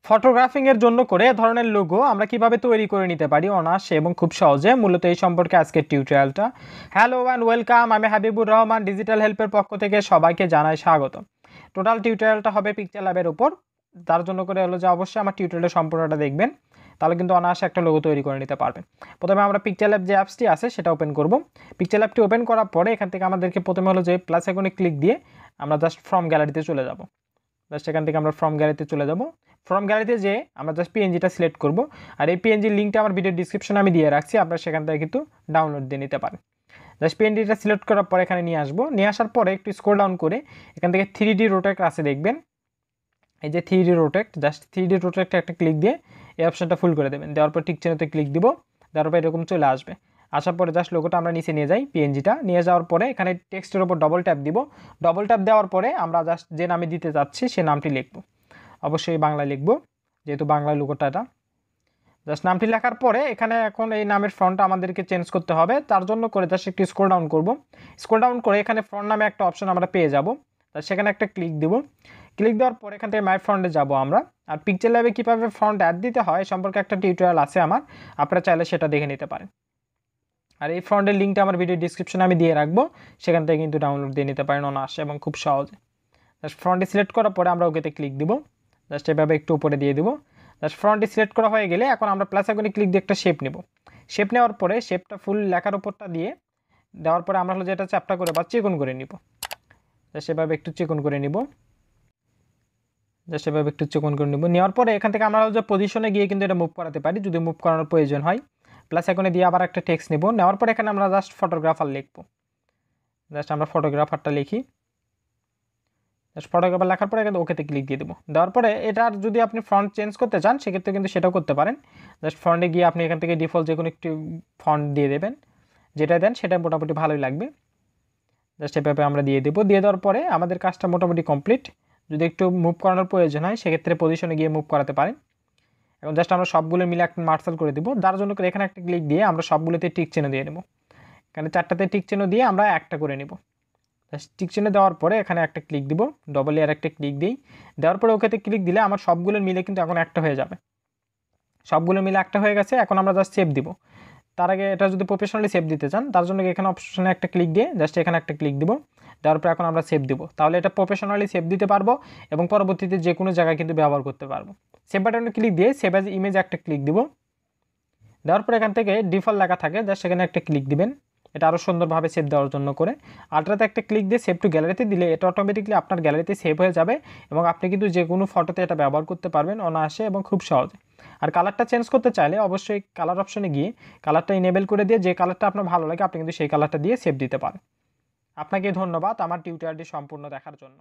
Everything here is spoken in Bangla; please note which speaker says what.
Speaker 1: ফটোগ্রাফিং এর জন্য করে এ ধরনের লোগো আমরা কিভাবে তৈরি করে নিতে পারি অনায়াসে এবং খুব সহজে, মূলত এই সম্পর্কে আজকের টিউটোরিয়ালটা। হ্যালো অ্যান্ড ওয়েলকাম, আমি হাবিবুর রহমান, ডিজিটাল হেল্পের পক্ষ থেকে সবাইকে জানাই স্বাগত। টোটাল টিউটোরিয়ালটা হবে পিক্সেলল্যাবের উপর। তার জন্য করে হলো যে অবশ্যই আমার টিউটোরিয়ালের সম্পূর্ণটা দেখবেন, তাহলে কিন্তু অনায়াসে একটা লোগো তৈরি করে নিতে পারবেন। প্রথমে আমরা পিক্সেলল্যাব যে অ্যাপসটি আছে সেটা ওপেন করব। পিক্সেলল্যাবটি ওপেন করার পরে এখান থেকে আমাদেরকে প্রথমে হলো যে প্লাস আইকনে ক্লিক দিয়ে আমরা জাস্ট ফ্রম গ্যালারিতে চলে যাব। জাস্ট এখান থেকে আমরা ফ্রম গ্যালারিতে চলে যাব। ফ্রম গ্যালারিতে যে আমরা জাস্ট পিএনজিটা সিলেক্ট করব, আর এই পিএনজির লিঙ্কটা আমার ভিডিও ডিসক্রিপশনে আমি দিয়ে রাখছি, আপনারা সেখান থেকে কিন্তু ডাউনলোড দিয়ে নিতে পারেন। জাস্ট পিএনজিটা সিলেক্ট করার পরে এখানে নিয়ে আসবো। নিয়ে আসার পরে একটু স্ক্রল ডাউন করে এখান থেকে 3D রোটেট আছে দেখবেন, এই যে 3D রোটেট, জাস্ট 3D রোটেটটা একটা ক্লিক দিয়ে এই অপশনটা ফুল করে দেবেন। দেওয়ার পর টিক চিহ্নতে ক্লিক দিব, দেওয়ার পর এরকম চলে আসবে। আসার পরে জাস্ট লোগোটা আমরা নিচে নিয়ে যাই, পিএনজিটা নিয়ে যাওয়ার পরে এখানে টেক্সটের উপর ডবল ট্যাপ দিব। ডবল ট্যাপ দেওয়ার পরে আমরা জাস্ট যে নামে দিতে যাচ্ছি সে নামটি লিখব, অবশ্যই বাংলায় লিখব যেহেতু বাংলায় লোগোটা এটা। জাস্ট নামটি লেখার পরে এখানে এখন এই নামের ফন্টটা আমাদেরকে চেঞ্জ করতে হবে, তার জন্য করে জাস্ট একটু স্ক্রল ডাউন করব। স্ক্রল ডাউন করে এখানে ফন্ট নামে একটা অপশন আমরা পেয়ে যাব, সেখানে একটা ক্লিক দিব। ক্লিক দেওয়ার পর এখান থেকে মাই ফন্টে যাব আমরা। আর পিক্সেলল্যাবে কীভাবে ফন্ট অ্যাড দিতে হয় সম্পর্কে একটা টিউটোরিয়াল আছে আমার, আপনারা চাইলে সেটা দেখে নিতে পারেন। আর এই ফন্টের লিঙ্কটা আমার ভিডিও ডিসক্রিপশনে আমি দিয়ে রাখবো, সেখান থেকে কিন্তু ডাউনলোড দিয়ে নিতে পারেন অনায়াসে এবং খুব সহজে। জাস্ট ফ্রন্টে সিলেক্ট করার পরে আমরা ওকেতে ক্লিক দিব, জাস্ট এভাবে একটু উপরে দিয়ে দিব। জাস্ট ফ্রন্টে সিলেক্ট করা হয়ে গেলে এখন আমরা প্লাস আইকনে ক্লিক দিয়ে একটা শেপ নেব। শেপ নেওয়ার পরে শেপটা ফুল লেখার উপরটা দিয়ে দেওয়ার পরে আমরা হলো যেটা চ্যাপটা করে বা চিকন করে নিব। জাস্ট এভাবে একটু চিকন করে নিব, জাস্ট এভাবে একটু চিকন করে নিব। নেওয়ার পরে এখান থেকে আমরা যে পজিশনে গিয়ে কিন্তু এটা মুভ করাতে পারি যদি মুভ করানোর প্রয়োজন হয়। প্লাস আইকনে দিয়ে আবার একটা টেক্সট নেব, নেওয়ার পরে এখানে আমরা জাস্ট ফটোগ্রাফার লিখব। জাস্ট আমরা ফটোগ্রাফারটা লিখি, জাস্ট ফটোগ্রাফার লেখার পরে কিন্তু ওকেতে ক্লিক দিয়ে দেবো। দেওয়ার পরে এটার যদি আপনি ফন্ট চেঞ্জ করতে চান সেক্ষেত্রে কিন্তু সেটাও করতে পারেন। জাস্ট ফন্টে গিয়ে আপনি এখান থেকে ডিফল্ট যে কোনো একটি ফন্ট দিয়ে দেবেন, যেটা দেন সেটা মোটামুটি ভালোই লাগবে। জাস্ট এভাবে আমরা দিয়ে দেবো। দিয়ে দেওয়ার পরে আমাদের কাজটা মোটামুটি কমপ্লিট। যদি একটু মুভ করানোর প্রয়োজন হয় সেক্ষেত্রে পজিশনে গিয়ে মুভ করাতে পারেন। এখন জাস্ট আমরা সবগুলো মিলে একটা মার্শাল করে দেবো, যার জন্য করে এখানে একটা ক্লিক দিয়ে আমরা সবগুলোতে টিক চিহ্ন দিয়ে নেব। এখানে 4টাতে টিক চিহ্ন দিয়ে আমরা একটা করে নেব। টিক চিহ্ন দেওয়ার পরে এখানে একটা ক্লিক দিব, ডবল আর একটা ক্লিক দিই। দেওয়ার পরে ওকেতে ক্লিক দিলে আমার সবগুলো মিলে কিন্তু এখন একটা হয়ে যাবে। সবগুলো মিলে একটা হয়ে গেছে। এখন আমরা জাস্ট সেভ দিব। তার আগে এটা যদি প্রফেশনালি সেভ দিতে চান তার জন্য এখানে অপশনে একটা ক্লিক দিয়ে জাস্ট এখানে একটা ক্লিক দিব। দেওয়ার পরে এখন আমরা সেভ দিব, তাহলে এটা প্রফেশনালি সেভ দিতে পারবো এবং পরবর্তীতে যে কোনো জায়গায় কিন্তু ব্যবহার করতে পারবো। সেভ বাটনে ক্লিক দিয়ে সেভ অ্যাজ ইমেজ একটা ক্লিক দিব। দেওয়ার পরে এখান থেকে ডিফল্ট লেখা থাকে, জাস্ট সেখানে একটা ক্লিক দিবেন, এটা আরও সুন্দরভাবে সেভ দেওয়ার জন্য করে। আলট্রাতে একটা ক্লিক দিয়ে সেভ টু গ্যালারিতে দিলে এটা অটোমেটিকলি আপনার গ্যালারিতে সেভ হয়ে যাবে এবং আপনি কিন্তু যে কোনো ফটোতে এটা ব্যবহার করতে পারবেন অনায়াসে এবং খুব সহজে। আর কালারটা চেঞ্জ করতে চাইলে অবশ্যই কালার অপশনে গিয়ে কালারটা ইনেবল করে দিয়ে যে কালারটা আপনার ভালো লাগে আপনি কিন্তু সেই কালারটা দিয়ে সেভ দিতে পারেন। আপনাকে ধন্যবাদ আমার টিউটোরিয়ালটি সম্পূর্ণ দেখার জন্য।